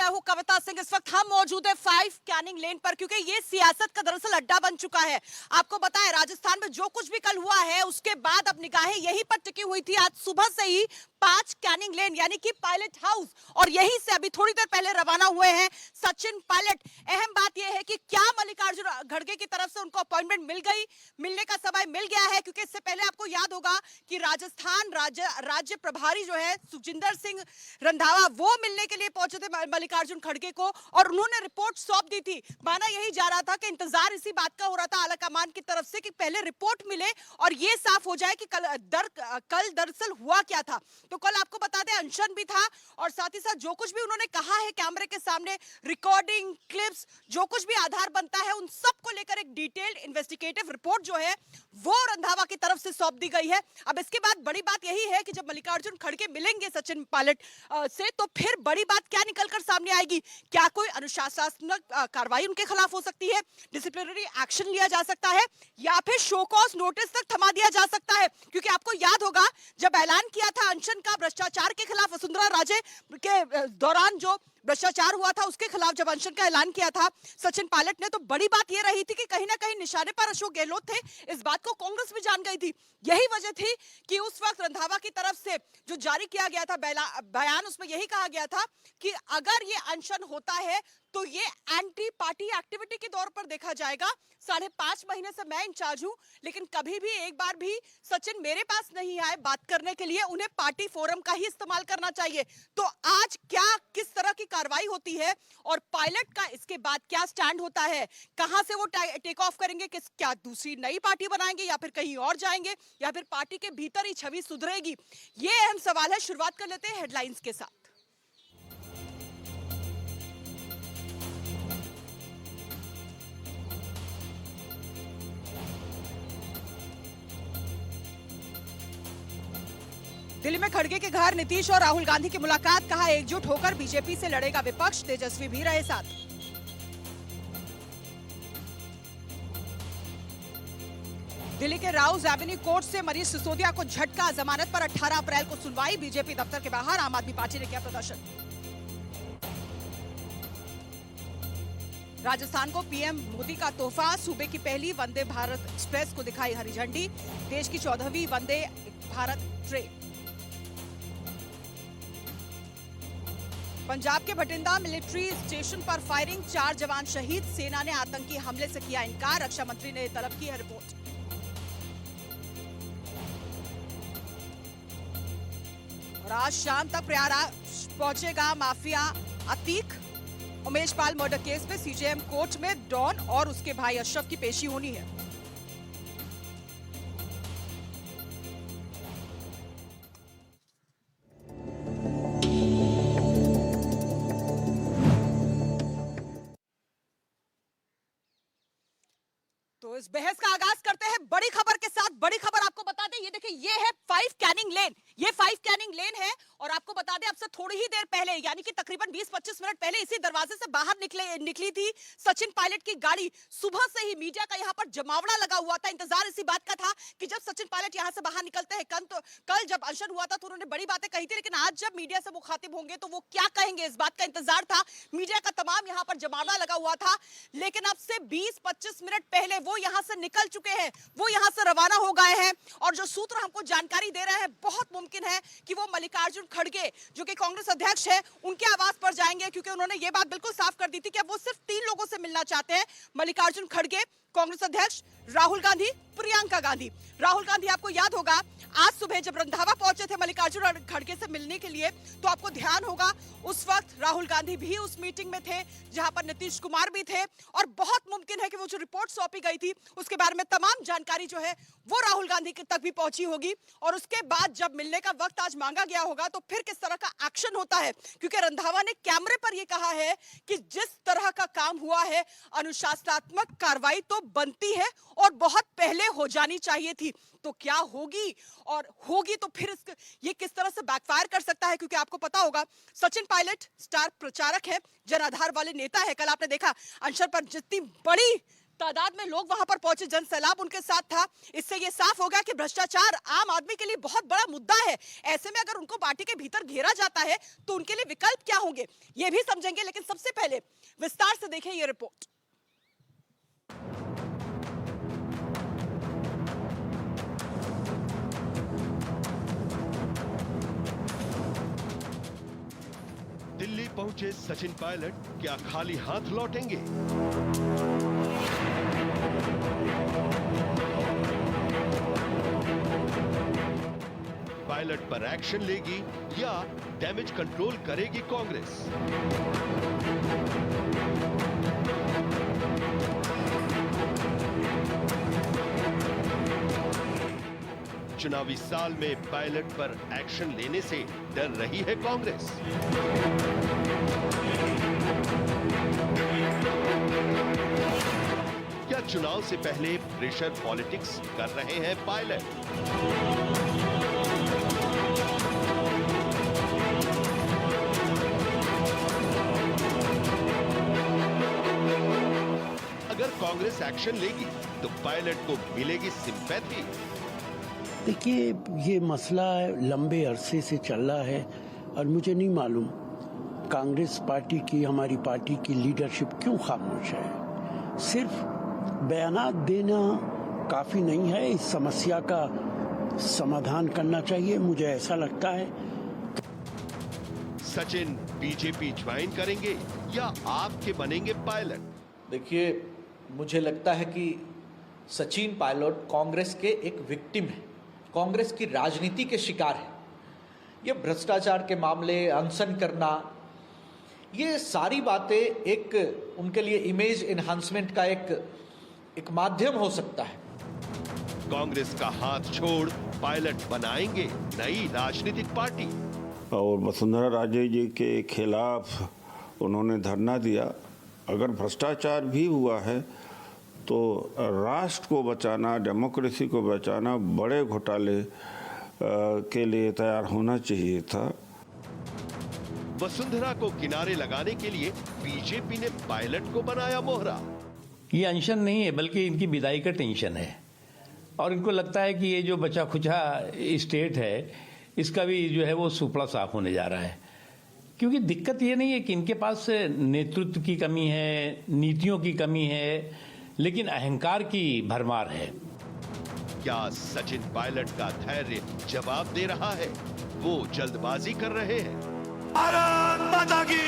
मैं हूं कविता सिंह। इस वक्त हम मौजूद है 5 कैनिंग लेन पर, क्योंकि ये सियासत का दरअसल अड्डा बन चुका है। आपको पता है राजस्थान में जो कुछ भी कल हुआ है उसके बाद अब निगाहें यहीं पर टिकी हुई थी। आज सुबह से ही 5 कैनिंग लेन यानी कि पायलट हाउस, और यहीं से अभी थोड़ी देर पहले रवाना हुए हैं सचिन पायलट। अहम बात यह है कि क्या मल्लिकार्जुन खड़गे की तरफ से उनको अपॉइंटमेंट मिल गई, मिलने का समय मिल गया है, क्योंकि इससे पहले आपको याद होगा कि राजस्थान राज्य प्रभारी जो है सुखजिंदर सिंह रंधावा, वो मिलने के लिए पहुंचे थे मल्लिकार्जुन खड़गे को, और उन्होंने रिपोर्ट सौंप दी थी। माना यही जा रहा था कि इंतजार इसी बात का हो रहा था आलाकमान की तरफ से कि पहले रिपोर्ट मिले और ये साफ हो जाए कि कल दरअसल हुआ क्या था। तो कल आपको बता दें अनशन भी था, और साथ ही साथ जो कुछ भी उन्होंने कहा है कैमरे के सामने, रिकॉर्डिंग क्लिप्स, जो कुछ भी आधार बनता है, उन सबको लेकर एक डिटेल्ड इन्वेस्टिगेटिव रिपोर्ट जो है वो रंधावा की तरफ से सौंप दी गई है। अब इसके बाद बड़ी बात यही है कि जब मल्लिकार्जुन खड़गे मिलेंगे सचिन पायलट से, तो फिर बड़ी बात क्या निकलकर सामने आएगी। क्या कोई अनुशासनात्मक कार्रवाई उनके खिलाफ हो सकती है, डिसिप्लिनरी एक्शन लिया जा सकता है, या फिर शो कॉज नोटिस तक थमा दिया जा सकता है। क्योंकि आपको याद होगा जब ऐलान किया था अनशन का भ्रष्टाचार के खिलाफ, वसुंधरा राजे के दौरान जो भ्रष्टाचार हुआ था उसके खिलाफ जब अनशन का ऐलान किया था सचिन पायलट ने, तो बड़ी बात यह रही थी कि कहीं ना कहीं निशाने पर अशोक गहलोत थे। इस बात को कांग्रेस भी जान गई थी। यही वजह थी कि उस वक्त रंधावा की तरफ से जो जारी किया गया था बयान, उसमें यही कहा गया था कि अगर ये अनशन होता है तो ये एंटी पार्टी एक्टिविटी के तौर पर देखा जाएगा। 5.5 महीने से मैं इंचार्ज हूं, लेकिन कभी भी एक बार भी सचिन मेरे पास नहीं आए बात करने के लिए। उन्हें पार्टी फोरम का ही इस्तेमाल करना चाहिए। तो आज क्या किस तरह की कार्रवाई होती है और पायलट का इसके बाद क्या स्टैंड होता है, कहां से वो टेक ऑफ करेंगे, क्या दूसरी नई पार्टी बनाएंगे या फिर कहीं और जाएंगे, या फिर पार्टी के भीतर ही छवि सुधरेगी, ये अहम सवाल है। शुरुआत कर लेते हैं हेडलाइंस के साथ। दिल्ली में खड़गे के घर नीतीश और राहुल गांधी की मुलाकात, कहा एकजुट होकर बीजेपी से लड़ेगा विपक्ष, तेजस्वी भी रहे साथ। दिल्ली के राउज एवेन्यू कोर्ट से मनीष सिसोदिया को झटका, जमानत पर 18 अप्रैल को सुनवाई, बीजेपी दफ्तर के बाहर आम आदमी पार्टी ने किया प्रदर्शन। राजस्थान को पीएम मोदी का तोहफा, सूबे की पहली वंदे भारत एक्सप्रेस को दिखाई हरी झंडी, देश की 14वीं वंदे भारत ट्रेन। पंजाब के बठिंडा मिलिट्री स्टेशन पर फायरिंग, 4 जवान शहीद, सेना ने आतंकी हमले से किया इनकार, रक्षा मंत्री ने तलब की है रिपोर्ट। और आज शाम तक प्रयागराज पहुंचेगा mafia Atiq, Umesh Pal murder case में सीजेएम कोर्ट में डॉन और उसके भाई अशरफ की पेशी होनी है। तो इस बहस का आगाज करते हैं बड़ी खबर के साथ। बड़ी खबर आपको बता दें, ये देखिए, ये है 5 कैनिंग लेन। ये 5 कैनिंग लेन है, और आपको बता दें अब से थोड़ी ही देर पहले, यानी कि तकरीबन 20-25 मिनट पहले इसी दरवाजे से बाहर निकली थी सचिन पायलट की गाड़ी। सुबह से ही मीडिया का यहाँ पर जमावड़ा लगा हुआ था। इंतजार इसी बात का था कि जब सचिन पायलट यहाँ से बाहर निकलते हैं। कल जब अनशन हुआ था तो उन्होंने बड़ी बातें कही थी, लेकिन आज जब मीडिया से मुखातिब होंगे तो वो क्या कहेंगे, इस बात का इंतजार था। मीडिया का तमाम यहाँ पर जमावड़ा लगा हुआ था, लेकिन अब से 20-25 मिनट पहले वो यहां से निकल चुके हैं, वो यहां से रवाना हो गए हैं। और जो सूत्र हमको जानकारी दे रहे हैं, बहुत मुमकिन है कि वो मल्लिकार्जुन खड़गे जो कि कांग्रेस अध्यक्ष है, उनके आवास पर जाएंगे, क्योंकि उन्होंने ये बात बिल्कुल साफ कर दी थी कि अब वो सिर्फ 3 लोगों से मिलना चाहते हैं। मल्लिकार्जुन खड़गे, कांग्रेस अध्यक्ष राहुल गांधी, प्रियंका गांधी। राहुल गांधी, आपको याद होगा आज सुबह जब रंधावा पहुंचे थे मल्लिकार्जुन खड़गे से मिलने के लिए, तो आपको ध्यान होगा उस वक्त राहुल गांधी भी उस मीटिंग में थे जहां पर नीतीश कुमार भी थे। और बहुत मुमकिन है कि वो जो रिपोर्ट सौंपी गई थी उसके बारे में तमाम जानकारी जो है वो राहुल गांधी तक भी पहुंची होगी। और उसके बाद जब मिलने का वक्त आज मांगा गया होगा तो फिर किस तरह का एक्शन होता है, क्योंकि रंधावा ने कैमरे पर यह कहा है कि जिस तरह का काम हुआ है, अनुशासनात्मक कार्रवाई तो बनती है और बहुत पहले हो जानी चाहिए थी। तो क्या होगी, और होगी तो फिर ये किस तरह से बैकफायर कर सकता है, क्योंकि आपको पता होगा सचिन पायलट स्टार प्रचारक है, जन आधार वाले नेता है। कल आपने देखा अनशन पर जितनी बड़ी तादाद में लोग वहां पर पहुंचे, जन सैलाब उनके साथ था। इससे ये साफ हो गया कि भ्रष्टाचार आम आदमी के लिए बहुत बड़ा मुद्दा है। ऐसे में अगर उनको पार्टी के भीतर घेरा जाता है तो उनके लिए विकल्प क्या होंगे, ये भी समझेंगे। लेकिन सबसे पहले विस्तार से देखें ये रिपोर्ट। दिल्ली पहुंचे सचिन पायलट, क्या खाली हाथ लौटेंगे? पायलट पर एक्शन लेगी या डैमेज कंट्रोल करेगी कांग्रेस? चुनावी साल में पायलट पर एक्शन लेने से डर रही है कांग्रेस। क्या चुनाव से पहले प्रेशर पॉलिटिक्स कर रहे हैं पायलट? अगर कांग्रेस एक्शन लेगी तो पायलट को मिलेगी सिंपैथी। देखिए, ये मसला लंबे अरसे से चल रहा है और मुझे नहीं मालूम कांग्रेस पार्टी की, हमारी पार्टी की लीडरशिप क्यों खामोश है। सिर्फ बयानात देना काफी नहीं है, इस समस्या का समाधान करना चाहिए, मुझे ऐसा लगता है। सचिन बीजेपी ज्वाइन करेंगे या आपके बनेंगे पायलट? देखिए, मुझे लगता है कि सचिन पायलट कांग्रेस के एक विक्टिम है, कांग्रेस की राजनीति के शिकार है। ये भ्रष्टाचार के मामले, अनशन करना, ये सारी बातें एक उनके लिए इमेज एनहांसमेंट का एक माध्यम हो सकता है। कांग्रेस का हाथ छोड़ पायलट बनाएंगे नई राजनीतिक पार्टी। और वसुंधरा राजे जी के खिलाफ उन्होंने धरना दिया। अगर भ्रष्टाचार भी हुआ है तो राष्ट्र को बचाना, डेमोक्रेसी को बचाना, बड़े घोटाले के लिए तैयार होना चाहिए था। वसुंधरा को किनारे लगाने के लिए बीजेपी ने पायलट को बनाया मोहरा। ये अनशन नहीं है, बल्कि इनकी विदाई का टेंशन है और इनको लगता है कि ये जो बचा खुचा स्टेट है इसका भी जो है वो सुपड़ा साफ होने जा रहा है। क्योंकि दिक्कत ये नहीं है कि इनके पास नेतृत्व की कमी है, नीतियों की कमी है, लेकिन अहंकार की भरमार है। क्या सचिन पायलट का धैर्य जवाब दे रहा है? वो जल्दबाजी कर रहे हैं? भारत माता की।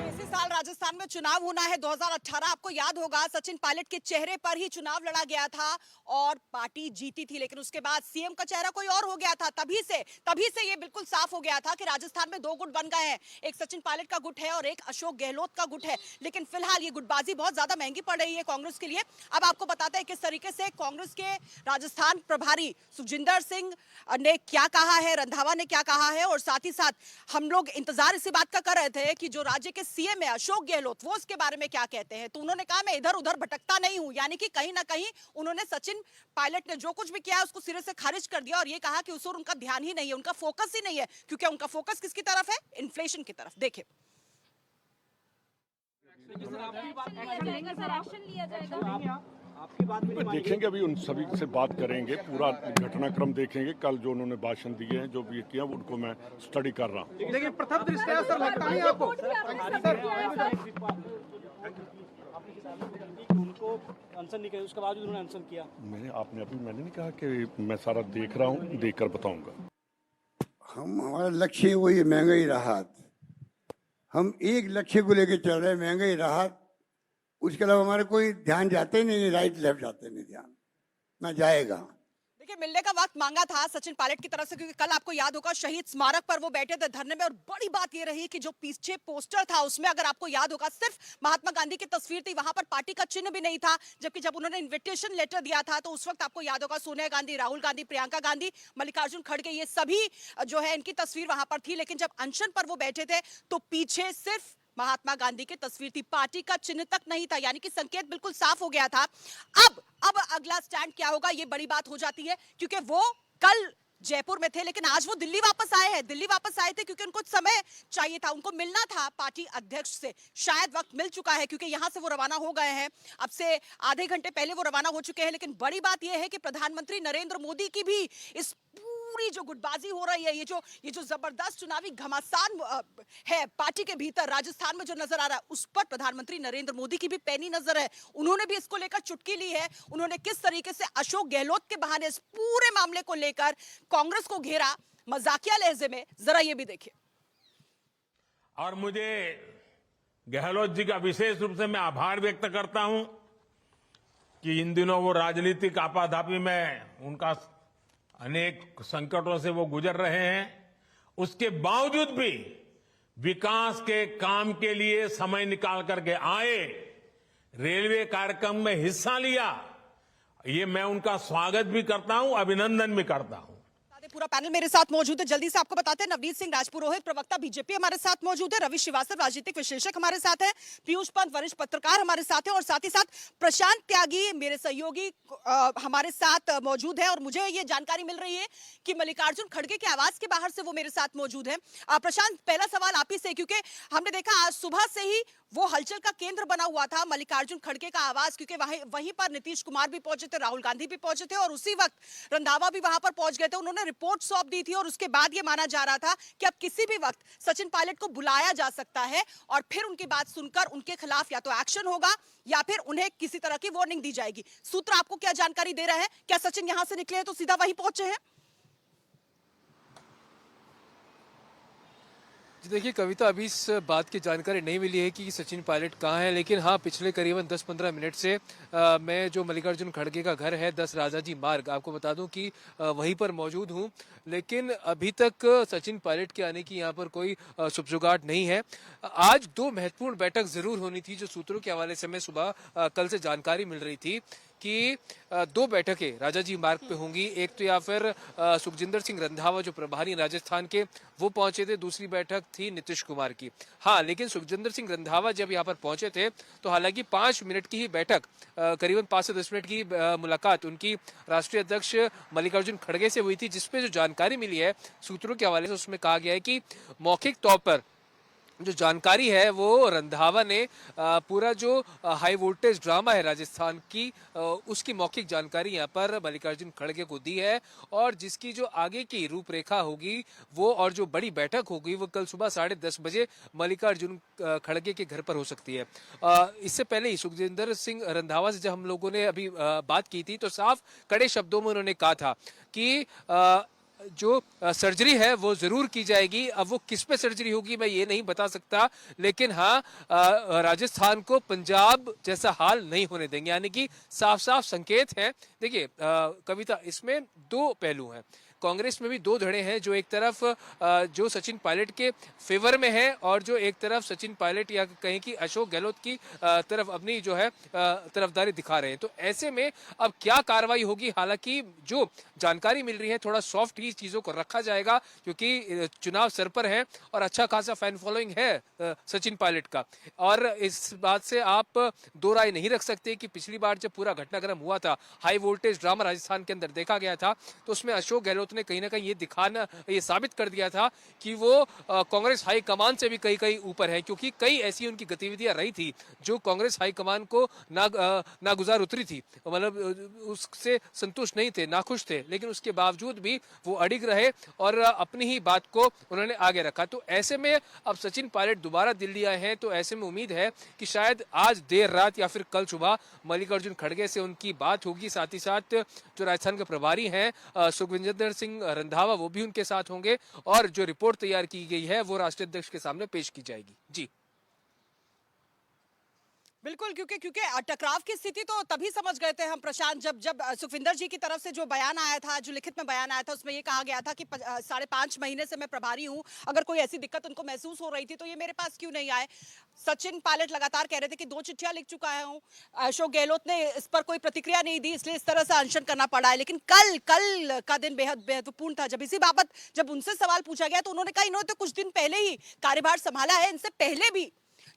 इसी साल राजस्थान में चुनाव होना है 2018। आपको याद होगा सचिन पायलट के चेहरे पर ही चुनाव लड़ा गया था और पार्टी जीती थी, लेकिन उसके बाद सीएम का चेहरा कोई और हो गया था। तभी से ये बिल्कुल साफ हो गया था कि राजस्थान में दो गुट बन गए हैं, एक सचिन पायलट का गुट है और एक अशोक गहलोत का गुट है। लेकिन फिलहाल ये गुटबाजी बहुत ज्यादा महंगी पड़ रही है कांग्रेस के लिए। अब आपको बताते हैं किस तरीके से कांग्रेस के राजस्थान प्रभारी सुखजिंदर सिंह ने क्या कहा है, रंधावा ने क्या कहा है, और साथ ही साथ हम लोग इंतजार इसी बात का कर रहे थे कि जो राज्य के सीएम है अशोक गहलोत, वो इसके बारे में क्या कहते हैं। तो उन्होंने कहा मैं इधर उधर भटकता नहीं हूं, यानी कि कहीं ना कहीं उन्होंने सचिन पायलट ने जो कुछ भी किया है उसको सिरे से खारिज कर दिया और ये कहा कि उस ओर उनका ध्यान ही नहीं है, उनका फोकस ही नहीं है, क्योंकि उनका फोकस किसकी तरफ है? इन्फ्लेशन की तरफ। देखिए, देखेंगे, अभी उन सभी से बात करेंगे, पूरा घटनाक्रम देखेंगे। कल जो उन्होंने भाषण दिए हैं, जो भी किया, उनको मैं स्टडी कर रहा हूँ। लेकिन प्रथम दृष्टया सर लगता है आपको उनको आंसर नहीं किया, उसके बाद उन्होंने आंसर किया। मैंने नहीं कहा कि मैं सारा देख रहा हूँ, देखकर बताऊंगा। हमारा लक्ष्य वही महंगाई राहत। हम एक लक्ष्य को लेकर चल रहे हैं, महंगाई राहत। उसके अलावा हमारे कोई ध्यान जाते नहीं, राइट लेफ्ट जाते नहीं, ध्यान ना जाएगा। देखिए, मिलने का वक्त मांगा था सचिन पायलट की तरफ से, क्योंकि कल आपको याद होगा शहीद स्मारक पर वो बैठे थे धरने में, और बड़ी बात ये रही कि जो पीछे पोस्टर था उसमें, अगर आपको याद होगा, सिर्फ महात्मा गांधी की तस्वीर थी, वहां पर पार्टी का चिन्ह भी नहीं था। जबकि जब उन्होंने इन्विटेशन लेटर दिया था तो उस वक्त आपको याद होगा सोनिया गांधी, राहुल गांधी, प्रियंका गांधी, मल्लिकार्जुन खड़गे, ये सभी जो है इनकी तस्वीर वहां पर थी। लेकिन जब अनशन पर वो बैठे थे तो पीछे सिर्फ महात्मा गांधी की तस्वीर थी, पार्टी का चिन्ह तक नहीं था, यानी कि संकेत बिल्कुल साफ हो गया था। अब अगला स्टैंड क्या होगा, ये बड़ी बात हो जाती है, क्योंकि वो कल जयपुर में थे, लेकिन आज वो दिल्ली वापस आए हैं। दिल्ली वापस आए थे क्योंकि उनको समय चाहिए था, उनको मिलना था पार्टी अध्यक्ष से। शायद वक्त मिल चुका है क्योंकि यहां से वो रवाना हो गए हैं, अब से आधे घंटे पहले वो रवाना हो चुके हैं। लेकिन बड़ी बात यह है कि प्रधानमंत्री नरेंद्र मोदी की भी इस पूरी जो गुटबाजी हो रही है, ये जो जबरदस्त चुनावी घमासान है पार्टी के भीतर राजस्थान में जो नजर आ रहा है, उस पर प्रधानमंत्री नरेंद्र मोदी की भी पैनी नजर है। उन्होंने भी इसको लेकर चुटकी ली है। उन्होंने किस तरीके से अशोक गहलोत के बहाने इस पूरे मामले को लेकर कांग्रेस को घेरा मजाकिया लहजे में, जरा ये भी देखिए। और मुझे गहलोत जी का विशेष रूप से मैं आभार व्यक्त करता हूं कि इन दिनों वो राजनीतिक आपाधापी में उनका अनेक संकटों से वो गुजर रहे हैं, उसके बावजूद भी विकास के काम के लिए समय निकाल करके आए, रेलवे कार्यक्रम में हिस्सा लिया। ये मैं उनका स्वागत भी करता हूं, अभिनंदन भी करता हूं। पूरा पैनल मेरे साथ मौजूद है, जल्दी से आपको बताते हैं। नवनीत सिंह राजपुरोहित प्रवक्ता बीजेपी हमारे साथ मौजूद है, रवि श्रीवास्तव राजनीतिक विश्लेषक हमारे साथ है, पीयूष पंत वरिष्ठ पत्रकार हमारे साथ है, और साथ ही साथ प्रशांत त्यागी मेरे सहयोगी हमारे साथ मौजूद है। और मुझे ये जानकारी मिल रही है कि मल्लिकार्जुन खड़गे के आवास के बाहर से वो मेरे साथ मौजूद है। प्रशांत, पहला सवाल आप ही से, क्योंकि हमने देखा आज सुबह से ही वो हलचल का केंद्र बना हुआ था मल्लिकार्जुन खड़गे का आवास, क्योंकि वहीं पर नीतीश कुमार भी पहुंचे थे, राहुल गांधी भी पहुंचे थे, और उसी वक्त रंधावा भी वहां पर पहुंच गए थे। उन्होंने रिपोर्ट सौंप दी थी और उसके बाद ये माना जा रहा था कि अब किसी भी वक्त सचिन पायलट को बुलाया जा सकता है और फिर उनकी बात सुनकर उनके खिलाफ या तो एक्शन होगा या फिर उन्हें किसी तरह की वार्निंग दी जाएगी। सूत्र आपको क्या जानकारी दे रहा है? क्या सचिन यहां से निकले हैं तो सीधा वहीं पहुंचे हैं? जी देखिए कविता, अभी इस बात की जानकारी नहीं मिली है कि सचिन पायलट कहाँ है, लेकिन हाँ पिछले करीबन 10-15 मिनट से मैं जो मल्लिकार्जुन खड़गे का घर है 10 राजाजी मार्ग, आपको बता दूं कि वहीं पर मौजूद हूं। लेकिन अभी तक सचिन पायलट के आने की यहाँ पर कोई सुबजुगाट नहीं है। आज दो महत्वपूर्ण बैठक जरूर होनी थी, जो सूत्रों के हवाले से मैं सुबह कल से जानकारी मिल रही थी कि दो बैठकें राजाजी मार्ग पे होंगी। एक तो या फिर सुखजिंदर सिंह रंधावा जो प्रभारी राजस्थान के, वो पहुंचे थे, दूसरी बैठक थी नीतीश कुमार की। हाँ, लेकिन सुखजिंदर सिंह रंधावा जब यहाँ पर पहुंचे थे तो हालांकि 5 मिनट की ही बैठक, करीबन 5 से 10 मिनट की मुलाकात उनकी राष्ट्रीय अध्यक्ष मल्लिकार्जुन खड़गे से हुई थी, जिसपे जो जानकारी मिली है सूत्रों के हवाले से, उसमें कहा गया है कि मौखिक तौर पर जो जानकारी है वो रंधावा ने पूरा जो हाई वोल्टेज ड्रामा है राजस्थान की, उसकी मौखिक जानकारी यहाँ पर मल्लिकार्जुन खड़गे को दी है, और जिसकी जो आगे की रूपरेखा होगी वो, और जो बड़ी बैठक होगी वो कल सुबह 10:30 बजे मल्लिकार्जुन खड़गे के घर पर हो सकती है। इससे पहले ही सुखजिंदर सिंह रंधावा से जब हम लोगों ने अभी बात की थी तो साफ कड़े शब्दों में उन्होंने कहा था कि जो सर्जरी है वो जरूर की जाएगी। अब वो किस पे सर्जरी होगी मैं ये नहीं बता सकता, लेकिन हाँ राजस्थान को पंजाब जैसा हाल नहीं होने देंगे, यानी कि साफ साफ संकेत है। देखिए कविता, इसमें दो पहलू हैं। कांग्रेस में भी दो धड़े हैं, जो एक तरफ जो सचिन पायलट के फेवर में है और जो एक तरफ सचिन पायलट या कहें कि अशोक गहलोत की तरफ अपनी जो है तरफदारी दिखा रहे हैं। तो ऐसे में अब क्या कार्रवाई होगी, हालांकि जो जानकारी मिल रही है थोड़ा सॉफ्ट ही चीजों को रखा जाएगा, क्योंकि चुनाव सर पर है और अच्छा खासा फैन फॉलोइंग है सचिन पायलट का। और इस बात से आप दो राय नहीं रख सकते कि पिछली बार जब पूरा घटनाक्रम हुआ था, हाई वोल्टेज ड्रामा राजस्थान के अंदर देखा गया था, तो उसमें अशोक गहलोत ने कहीं ना कहीं ये साबित कर दिया था कि वो कांग्रेस हाईकमान से भी कहीं ऊपर है, क्योंकि कई ऐसी उनकी गतिविधियां रही थी जो कांग्रेस हाईकमान को नागुजार उतरी थी, मतलब उससे संतुष्ट नहीं थे, नाखुश थे, लेकिन उसके बावजूद भी वो अडिग रहे और अपनी ही बात को उन्होंने आगे रखा। तो ऐसे में अब सचिन पायलट दोबारा दिल्ली आए हैं, तो ऐसे में उम्मीद है कि शायद आज देर रात या फिर कल सुबह मल्लिकार्जुन खड़गे से उनकी बात होगी। साथ ही साथ जो राजस्थान के प्रभारी हैं सुखविंदर सिंह रंधावा, वो भी उनके साथ होंगे, और जो रिपोर्ट तैयार की गई है वो राष्ट्रीय अध्यक्ष के सामने पेश की जाएगी। जी बिल्कुल, क्योंकि टकराव की स्थिति तो तभी समझ गए थे हम प्रशांत, जब सुखविंदर जी की तरफ से जो बयान आया था, जो लिखित में बयान आया था, उसमें ये कहा गया था कि 5.5 महीने से मैं प्रभारी हूं, अगर कोई ऐसी दिक्कत उनको महसूस हो रही थी तो ये मेरे पास क्यों नहीं आए। सचिन पायलट लगातार कह रहे थे कि 2 चिट्ठियां लिख चुका हूं, अशोक गहलोत ने इस पर कोई प्रतिक्रिया नहीं दी, इसलिए इस तरह से अनशन करना पड़ा है। लेकिन कल का दिन बेहद महत्वपूर्ण था। जब इसी बाबत जब उनसे सवाल पूछा गया तो उन्होंने कहा इन्होंने तो कुछ दिन पहले ही कार्यभार संभाला है, इनसे पहले भी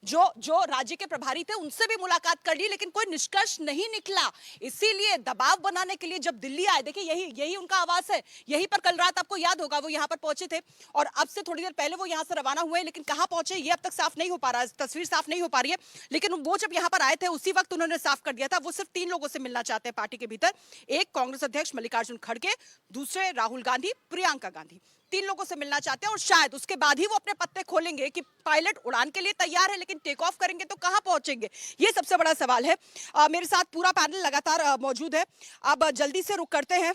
जो राज्य के प्रभारी थे उनसे भी मुलाकात कर ली, लेकिन कोई निष्कर्ष नहीं निकला। इसीलिए दबाव बनाने के लिए जब दिल्ली आए, देखिए यही उनका आवास है, यहीं पर कल रात आपको याद होगा वो यहाँ पर पहुंचे थे और अब से थोड़ी देर पहले वो यहाँ से रवाना हुए, लेकिन कहाँ पहुंचे ये अब तक साफ नहीं हो पा रहा है, तस्वीर साफ नहीं हो पा रही है। लेकिन वो जब यहाँ पर आए थे उसी वक्त उन्होंने साफ कर दिया था वो सिर्फ 3 लोगों से मिलना चाहते हैं पार्टी के भीतर, एक कांग्रेस अध्यक्ष मल्लिकार्जुन खड़गे, दूसरे राहुल गांधी, प्रियंका गांधी, 3 लोगों से मिलना चाहते हैं और शायद उसके बाद ही वो अपने पत्ते खोलेंगे कि पायलट उड़ान के लिए तैयार है, लेकिन टेक ऑफ करेंगे तो कहां पहुंचेंगे, ये सबसे बड़ा सवाल है। मेरे साथ पूरा पैनल लगातार मौजूद है। अब जल्दी से रुक करते हैं,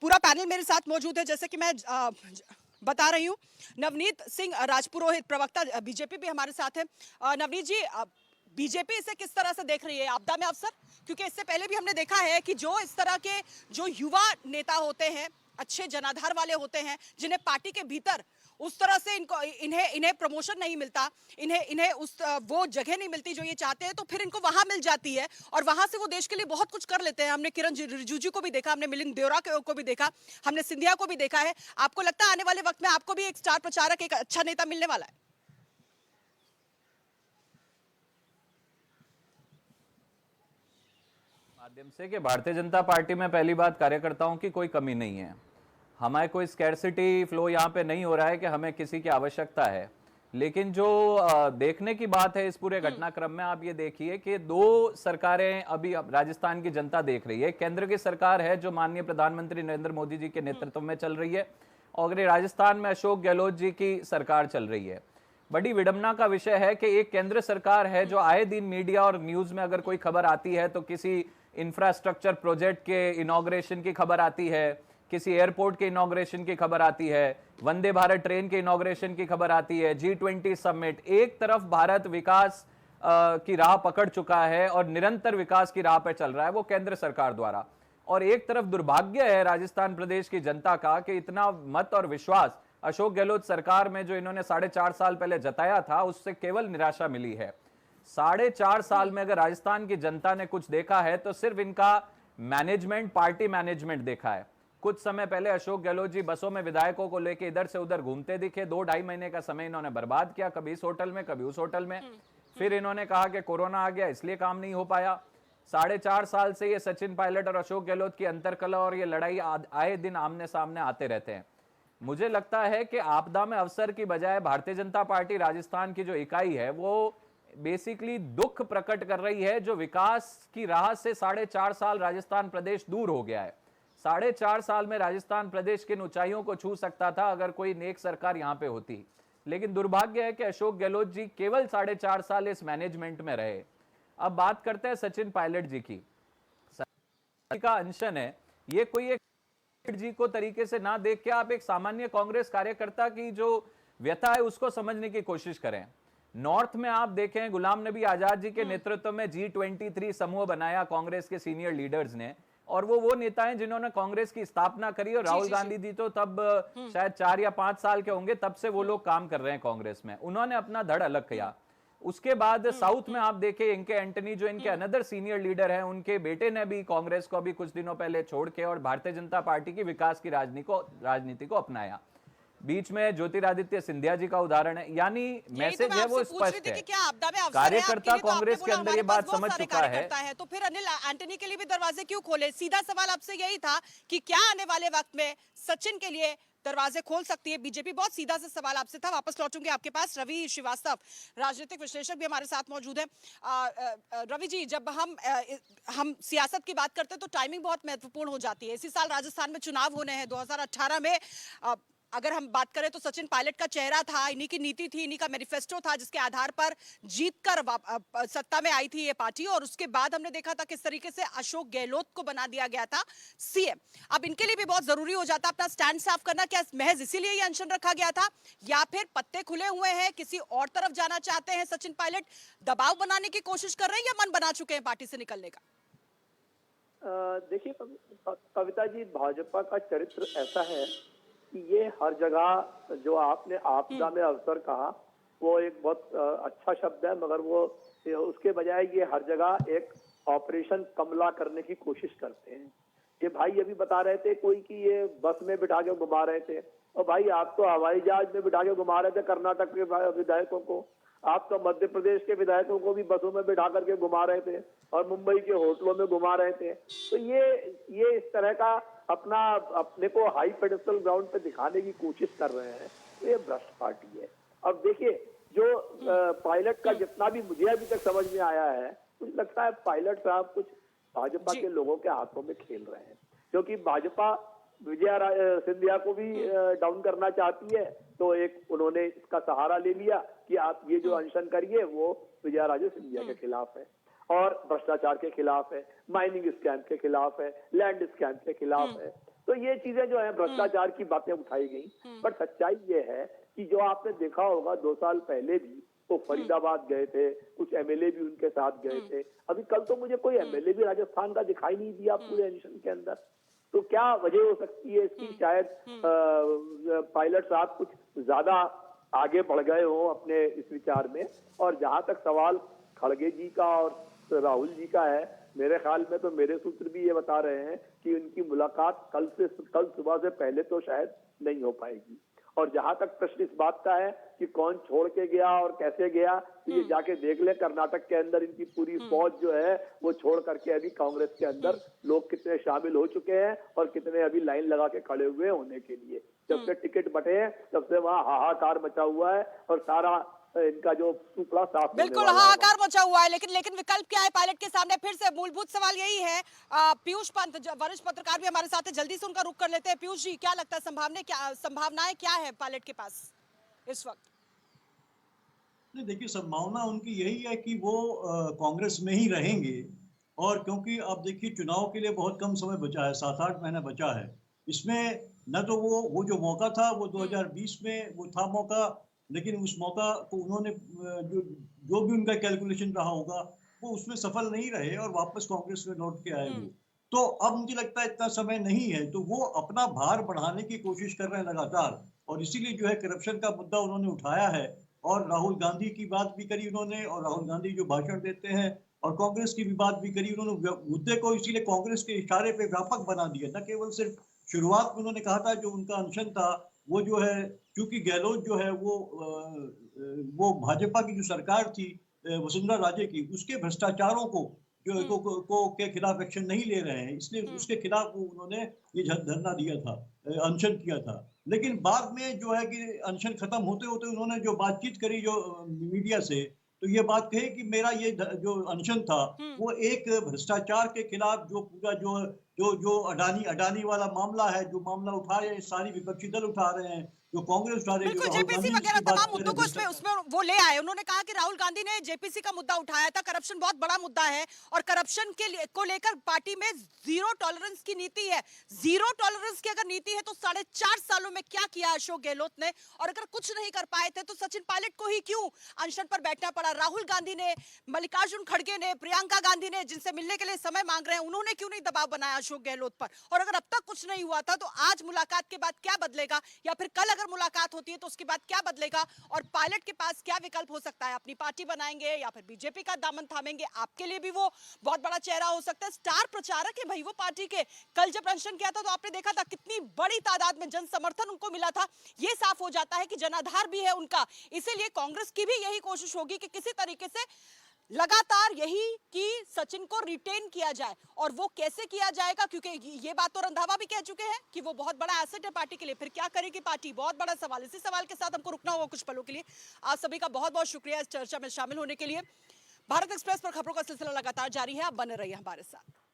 पूरा पैनल मेरे साथ मौजूद है, जैसे कि मैं बता रही हूं। नवनीत सिंह राजपुरोहित, प्रवक्ता बीजेपी भी हमारे साथ है। नवनीत जी, बीजेपी इसे किस तरह से देख रही है, आपदा में अवसर? क्योंकि इससे पहले भी हमने देखा है कि जो इस तरह के जो युवा नेता होते हैं, अच्छे जनाधार वाले होते हैं, जिन्हें पार्टी के भीतर उस तरह से इन्हें प्रमोशन नहीं मिलता, इन्हें वो जगह नहीं मिलती जो ये चाहते हैं, तो फिर इनको वहां मिल जाती है और वहां से वो देश के लिए बहुत कुछ कर लेते हैं। हमने किरण रिजिजू को भी देखा, हमने मिलिंद देवरा को भी देखा, हमने सिंधिया को भी देखा है। आपको लगता है आने वाले वक्त में आपको भी एक स्टार प्रचारक, एक अच्छा नेता मिलने वाला है? माध्यम से कि भारतीय जनता पार्टी में पहली बात कार्यकर्ताओं की कोई कमी नहीं है, हमारे कोई स्कैरसिटी फ्लो यहाँ पे नहीं हो रहा है कि हमें किसी की आवश्यकता है। लेकिन जो देखने की बात है इस पूरे घटनाक्रम में, आप ये देखिए कि 2 सरकारें अभी राजस्थान की जनता देख रही है। केंद्र की सरकार है जो माननीय प्रधानमंत्री नरेंद्र मोदी जी के नेतृत्व में चल रही है और राजस्थान में अशोक गहलोत जी की सरकार चल रही है। बड़ी विडंबना का विषय है कि एक केंद्र सरकार है जो आए दिन मीडिया और न्यूज में अगर कोई खबर आती है तो किसी इंफ्रास्ट्रक्चर प्रोजेक्ट के इनॉग्रेशन की खबर आती है, किसी एयरपोर्ट के इनॉग्रेशन की खबर आती है, वंदे भारत ट्रेन के इनॉग्रेशन की खबर आती है, G20 समिट। एक तरफ भारत विकास की राह पकड़ चुका है और निरंतर विकास की राह पर चल रहा है वो केंद्र सरकार द्वारा, और एक तरफ दुर्भाग्य है राजस्थान प्रदेश की जनता का कि इतना मत और विश्वास अशोक गहलोत सरकार में जो इन्होंने 4.5 साल पहले जताया था उससे केवल निराशा मिली है। 4.5 साल में अगर राजस्थान की जनता ने कुछ देखा है तो सिर्फ इनका मैनेजमेंट, पार्टी मैनेजमेंट देखा है। कुछ समय पहले अशोक गहलोत जी बसों में विधायकों को लेकर इधर से उधर घूमते दिखे, 2-2.5 महीने का समय इन्होंने बर्बाद किया, कभी इस होटल में कभी उस होटल में। फिर इन्होंने कहा कि कोरोना आ गया इसलिए काम नहीं हो पाया। 4.5 साल से ये सचिन पायलट और अशोक गहलोत की अंतरकलह और ये लड़ाई आए दिन आमने सामने आते रहते हैं। मुझे लगता है कि आपदा में अवसर की बजाय भारतीय जनता पार्टी राजस्थान की जो इकाई है वो बेसिकली दुख प्रकट कर रही है जो विकास की राह से 4.5 साल राजस्थान प्रदेश दूर हो गया है। 4.5 साल में राजस्थान प्रदेश किन ऊंचाइयों को छू सकता था अगर कोई नेक सरकार यहां पे होती, लेकिन दुर्भाग्य है कि अशोक गहलोत जी केवल 4.5 साल इस मैनेजमेंट में रहे। अब बात करते हैं सचिन पायलट जी की। का अनशन है, ये कोई एक जी को तरीके से ना देख के आप एक सामान्य कांग्रेस कार्यकर्ता की जो व्यथा है उसको समझने की कोशिश करें। नॉर्थ में आप देखें गुलाम नबी आजाद जी के नेतृत्व में G23 समूह बनाया कांग्रेस के सीनियर लीडर्स ने, और वो नेता हैं जिन्होंने कांग्रेस की स्थापना करी, और राहुल गांधी जी तो तब शायद 4 या 5 साल के होंगे तब से वो लोग काम कर रहे हैं कांग्रेस में, उन्होंने अपना धड़ अलग किया। उसके बाद साउथ में आप देखें इनके एंटनी जो इनके अनदर सीनियर लीडर हैं, उनके बेटे ने भी कांग्रेस को अभी कुछ दिनों पहले छोड़ के और भारतीय जनता पार्टी की विकास की राजनीति को अपनाया। बीच में ज्योतिरादित्य सिंधिया जी का उदाहरण है। यानी मैसेज है वो स्पष्ट है, कार्यकर्ता कांग्रेस के अंदर ये बात समझ चुका है। तो फिर अनिल एंटनी के लिए भी दरवाजे क्यों खोले? सीधा सवाल आपसे यही था कि क्या आने वाले वक्त में सचिन के लिए दरवाजे खोल सकती है बीजेपी? बहुत सीधा सा सवाल आपसे था। वापस लौटूंगे आपके पास। रवि श्रीवास्तव, राजनीतिक विश्लेषक भी हमारे साथ मौजूद है। रवि जी, जब हम सियासत की बात करते हैं तो टाइमिंग बहुत महत्वपूर्ण हो जाती है। इसी साल राजस्थान में चुनाव होने हैं। 2018 में अगर हम बात करें तो सचिन पायलट का चेहरा था, इन्हीं की नीति थी, इन्हीं का मैनिफेस्टो था जिसके आधार पर जीतकर सत्ता में आई थी ये पार्टी, और उसके बाद हमने देखा था किस तरीके से अशोक गहलोत को बना दिया गया था सीएम। अब इनके लिए भी बहुत जरूरी हो जाता अपना स्टैंड साफ करना। क्या महज इसीलिए ये अनशन रखा गया था, या फिर पत्ते खुले हुए हैं, किसी और तरफ जाना चाहते हैं सचिन पायलट, दबाव बनाने की कोशिश कर रहे हैं, या मन बना चुके हैं पार्टी से निकलने का? देखिए कविता जी, भाजपा का चरित्र ऐसा है कि ये हर जगह, जो आपने आपदा में अवसर कहा वो एक बहुत अच्छा शब्द है, मगर वो उसके बजाय ये हर जगह एक ऑपरेशन कमला करने की कोशिश करते हैं। ये भाई अभी बता रहे थे कोई कि ये बस में बिठा के घुमा रहे थे, और भाई आप तो हवाई जहाज में बिठा के घुमा रहे थे कर्नाटक के विधायकों को, आप तो मध्य प्रदेश के विधायकों को भी बसों में बिठा करके घुमा रहे थे और मुंबई के होटलों में घुमा रहे थे। तो ये इस तरह का अपने को हाई पेडेस्टल ग्राउंड पे दिखाने की कोशिश कर रहे हैं, तो ये भ्रष्ट पार्टी है। अब देखिए जो पायलट का जितना भी मुझे अभी तक समझ में आया है, मुझे लगता है पायलट साहब कुछ भाजपा के लोगों के हाथों में खेल रहे हैं, क्योंकि भाजपा विजया सिंधिया को भी डाउन करना चाहती है, तो एक उन्होंने इसका सहारा ले लिया कि आप ये जो अनशन करिए वो विजया राजे सिंधिया के खिलाफ है और भ्रष्टाचार के खिलाफ है, माइनिंग स्कैम के खिलाफ है, लैंड स्कैम के खिलाफ है। तो ये चीजें जो है भ्रष्टाचार की बातें उठाई गई, पर सच्चाई ये है कि जो आपने देखा होगा 2 साल पहले भी वो फरीदाबाद गए थे, कुछ एमएलए भी उनके साथ गए थे। अभी कल तो मुझे कोई एमएलए भी राजस्थान का दिखाई नहीं दिया पूरे अनशन के अंदर। तो क्या वजह हो सकती है इसकी? शायद पायलट साहब कुछ ज्यादा आगे बढ़ गए हो अपने इस विचार में। और जहां तक सवाल खड़गे जी का और राहुल जी का है, मेरे ख्याल में तो मेरे सूत्र भी ये बता रहे हैं कि उनकी मुलाकात कल सुबह से पहले तो शायद नहीं हो पाएगी। और जहां तक प्रश्न इस बात का है कि कौन छोड़ के गया और कैसे गया, तो ये जाके देख ले कर्नाटक के अंदर इनकी पूरी फौज जो है वो छोड़ करके अभी कांग्रेस के अंदर लोग कितने शामिल हो चुके हैं और कितने अभी लाइन लगा के खड़े हुए होने के लिए। जब से टिकट बटे हैं तब से वहाँ हाहाकार मचा हुआ है और सारा इनका जो टुकड़ा साफ बिल्कुल हाहाकार मचा हुआ है। लेकिन विकल्प क्या है पायलट के सामने? फिर से मूलभूत सवाल यही है। पीयूष पंत वरिष्ठ पत्रकार भी हमारे साथ है, जल्दी से उनका रुख कर लेते हैं। पीयूष जी, क्या लगता है संभावनाएं क्या है पायलट के पास इस वक्त? नहीं, देखिए संभावना उनकी यही है कि वो कांग्रेस में ही रहेंगे, और क्योंकि अब देखिए चुनाव के लिए बहुत कम समय बचा है, 7-8 महीना बचा है। इसमें न तो वो जो मौका था वो 2020 में वो था मौका, लेकिन उस मौका को उन्होंने जो भी उनका कैलकुलेशन रहा होगा वो उसमें सफल नहीं रहे और वापस कांग्रेस में लौट के आए वो। तो अब मुझे लगता है इतना समय नहीं है, तो वो अपना भार बढ़ाने की कोशिश कर रहे हैं लगातार, और इसीलिए जो है करप्शन का मुद्दा उन्होंने उठाया है। और राहुल गांधी की बात भी करी उन्होंने, और राहुल गांधी जो भाषण देते हैं, और कांग्रेस की भी बात भी करी उन्होंने। मुद्दे को इसीलिए कांग्रेस के इशारे पे व्यापक बना दिया, न केवल सिर्फ शुरुआत में उन्होंने कहा था जो उनका अनशन था वो जो है, क्योंकि गहलोत जो है वो भाजपा की जो सरकार थी वसुंधरा राजे की, उसके भ्रष्टाचारों के खिलाफ एक्शन नहीं ले रहे हैं, इसलिए उसके खिलाफ उन्होंने ये धरना दिया था, अनशन किया था। लेकिन बाद में जो है कि अनशन खत्म होते होते उन्होंने जो बातचीत करी जो मीडिया से, तो ये बात कही कि मेरा ये जो अनशन था वो एक भ्रष्टाचार के खिलाफ, जो पूरा जो अडानी वाला मामला है, जो मामला उठा रहे हैं सारी विपक्षी दल उठा रहे हैं, जो कांग्रेस उठा रही है, बिल्कुल जेपीसी वगैरह तमाम मुद्दों को उसमें वो ले आए। उन्होंने कहा कि राहुल गांधी ने जेपीसी का मुद्दा उठाया था, करप्शन बहुत बड़ा मुद्दा है और करप्शन को लेकर पार्टी में जीरो टॉलरेंस की नीति है। जीरो टॉलरेंस की अगर नीति है तो 4.5 सालों में क्या किया अशोक गहलोत ने, और अगर कुछ नहीं कर पाए थे तो सचिन पायलट को ही क्यों अनशन पर बैठना पड़ा? राहुल गांधी ने, मल्लिकार्जुन खड़गे ने, प्रियंका गांधी ने, जिनसे मिलने के लिए समय मांग रहे हैं, उन्होंने क्यों नहीं दबाव बनाया अशोक गहलोत पर? और अगर अब तक कुछ नहीं हुआ था तो आज मुलाकात के बाद क्या बदलेगा, या फिर कल अगर मुलाकात होती है तो उसके बाद क्या बदलेगा? और पायलट के पास क्या विकल्प हो सकता है? अपनी पार्टी बनाएंगे या फिर बीजेपी का दामन थामेंगे? आपके लिए भी वो बहुत बड़ा चेहरा हो सकता है, स्टार प्रचारक है भाई वो पार्टी के। कल जब अनशन किया था तो आपने देखा था कितनी बड़ी तादाद में जन समर्थन उनको मिला था। ये साफ हो जाता है कि जनाधार भी है उनका। इसीलिए कांग्रेस की भी यही कोशिश होगी कि किसी तरीके से लगातार यही कि सचिन को रिटेन किया जाए। और वो कैसे किया जाएगा, क्योंकि ये बात तो रंधावा भी कह चुके हैं कि वो बहुत बड़ा एसेट है पार्टी के लिए। फिर क्या करेगी पार्टी, बहुत बड़ा सवाल। इसी सवाल के साथ हमको रुकना होगा कुछ पलों के लिए। आप सभी का बहुत बहुत शुक्रिया इस चर्चा में शामिल होने के लिए। भारत एक्सप्रेस पर खबरों का सिलसिला लगातार जारी है, आप बने रहिए हमारे साथ।